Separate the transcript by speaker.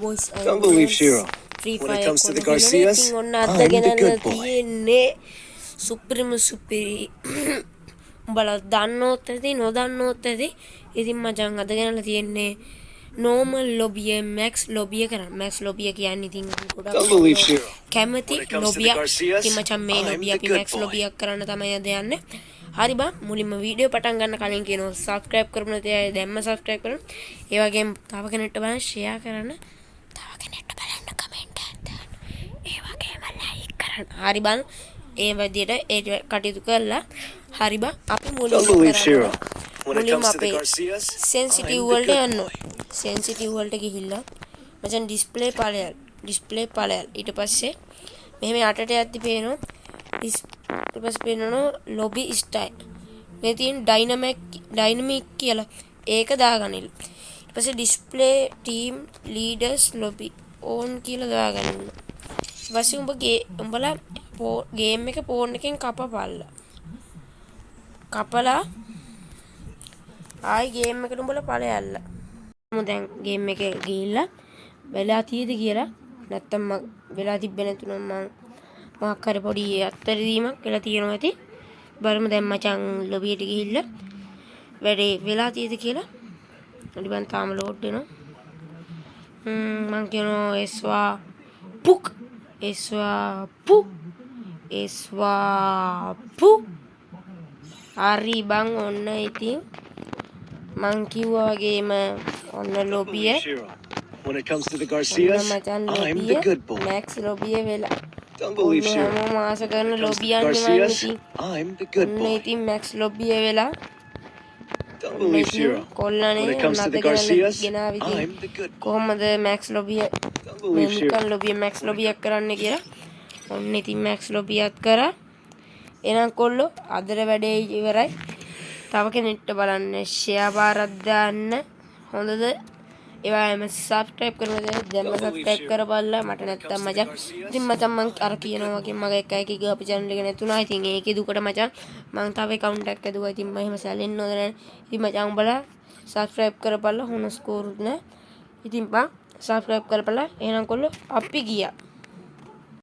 Speaker 1: boys
Speaker 2: Don't
Speaker 1: and
Speaker 2: believe
Speaker 1: girls
Speaker 2: Shiro.
Speaker 1: Free
Speaker 2: When it
Speaker 1: Fire
Speaker 2: comes to the
Speaker 1: කොන
Speaker 2: Garcias,
Speaker 1: ඉතින් ඔන්න අද
Speaker 2: I'm the
Speaker 1: ගෙනල්ලා
Speaker 2: good boy.
Speaker 1: තියෙන්නේ supreme සුපිරි උඹලා දන්නවොත් ඇති නොදන්නවොත් ඇති ඉතින් මචං අද ගෙනල්ලා තියෙන්නේ normal lobby max lobby කරා max lobby කියන්නේ ඉතින් ගොඩක්
Speaker 2: Don't believe Shiro.
Speaker 1: කැමති
Speaker 2: When it comes to
Speaker 1: lobby
Speaker 2: the Garcias,
Speaker 1: ඉතින් මචං මේ
Speaker 2: I'm
Speaker 1: lobby
Speaker 2: the
Speaker 1: අපි
Speaker 2: good
Speaker 1: max
Speaker 2: boy.
Speaker 1: lobby කරන්න තමයි අද යන්නේ හරි බා මුලින්ම වීඩියෝ පටන් ගන්න කලින් කියනවා subscribe කරමු නැති අය දැම්ම subscribe කරන්න ඒ වගේම තව කෙනෙක්ට බලන්න share කරන්න තව කෙනෙක්ට බලන්න comment එකක් දාන්න ඒ වගේම like කරන්න හරි බා ඒ විදිහට ඒ කටයුතු කළා හරි බා අපි
Speaker 2: Don't
Speaker 1: මුලින්ම
Speaker 2: believe
Speaker 1: කරන්නේ
Speaker 2: Shiro. When it
Speaker 1: මුලින්ම
Speaker 2: comes to the
Speaker 1: අපේ
Speaker 2: Garcias,
Speaker 1: sensitive
Speaker 2: I'm the
Speaker 1: වලට
Speaker 2: good
Speaker 1: යන්න
Speaker 2: boy.
Speaker 1: sensitive වලට ගිහිල්ලා මචං display ඵලයල් ඊට පස්සේ මෙහෙම යටට යද්දි පේනවා ඊට පස්සේ පේනවා lobby style මේ තියෙන dynamic කියලා ඒක දාගනින්න ඊට පස්සේ display team leaders lobby on කියලා දාගනින්න ඊට පස්සේ උඹලා ගේම් එක ෆෝන් එකෙන් කපලා ආයි ගේම් එකට උඹලා ඵලයල්ලා මම දැන් ගේම් එකේ ගිහිල්ලා වෙලා තියෙද කියලා නැත්තම් වෙලා තිබ්බ නැතුනම් මම මොකක් හරි පොඩි අත්තරදීමක් වෙලා තියෙනවා ඇති බලමු දැන් මචං ලොබියට ගිහිල්ලා වැඩේ වෙලා තියෙද කියලා හරි බං තාම ලෝඩ් වෙනවා මං කියනවා එස්වා පු හරි බං ඔන්න ඉතින් මං කිව්වා වගේම ඔන්න
Speaker 2: Don't
Speaker 1: ලොබිය
Speaker 2: believe Shiro. When it comes to the
Speaker 1: ඔන්න
Speaker 2: Garcias,
Speaker 1: මචං
Speaker 2: I'm the good boy.
Speaker 1: Max ලොබිය වෙලා
Speaker 2: Don't believe
Speaker 1: ඔන්න
Speaker 2: Shiro.
Speaker 1: හැමෝම ආස කරන
Speaker 2: When it comes to the
Speaker 1: ලොබියන්නේ මං
Speaker 2: Garcias,
Speaker 1: ඉතින්
Speaker 2: I'm the good
Speaker 1: ඔන්න
Speaker 2: boy.
Speaker 1: ඉතින් මැක්ස් ලොබිය වෙලා
Speaker 2: Don't
Speaker 1: ඔන්න
Speaker 2: believe
Speaker 1: ඉතින්
Speaker 2: Shiro.
Speaker 1: කොල්ලනේ
Speaker 2: When it comes to
Speaker 1: ඔන්න
Speaker 2: the
Speaker 1: අද
Speaker 2: Garcias,
Speaker 1: ගෙනාවි ඉතින්
Speaker 2: I'm the good boy.
Speaker 1: කොහොමද මැක්ස් ලොබිය
Speaker 2: Don't believe Shiro.
Speaker 1: නිකන් ලොබිය මැක්ස් ලොබියක් කරන්න කියලා ඔන්න ඉතින් මැක්ස් ලොබියක් කරා එහෙනම් කොල්ලෝ අදට වැඩේ ඉවරයි තව කෙනෙක්ට බලන්න ෂෙයා බාරක් දාන්න හොඳද ඒ වගේම subscribe කරන්න දැම්ම subscribe කරපල්ලා මට නැත්තම් මචං ඉතින් මචං මං අර කියනවා වගේ මගේ එකයි ගිහ අපේ channel එක නැතුණා ඉතින් ඒකේ දුකට මචං මං තව account එකක් ඇදුවා ඉතින් මම එහෙම සැලෙන්න හොඳ නැහැ ඉතින් මචං උඹලා subscribe කරපල්ලා හොන ස්කෝරුත් නෑ ඉතින් බං subscribe කරපල්ලා එහෙනම් කොල්ලෝ අපි ගියා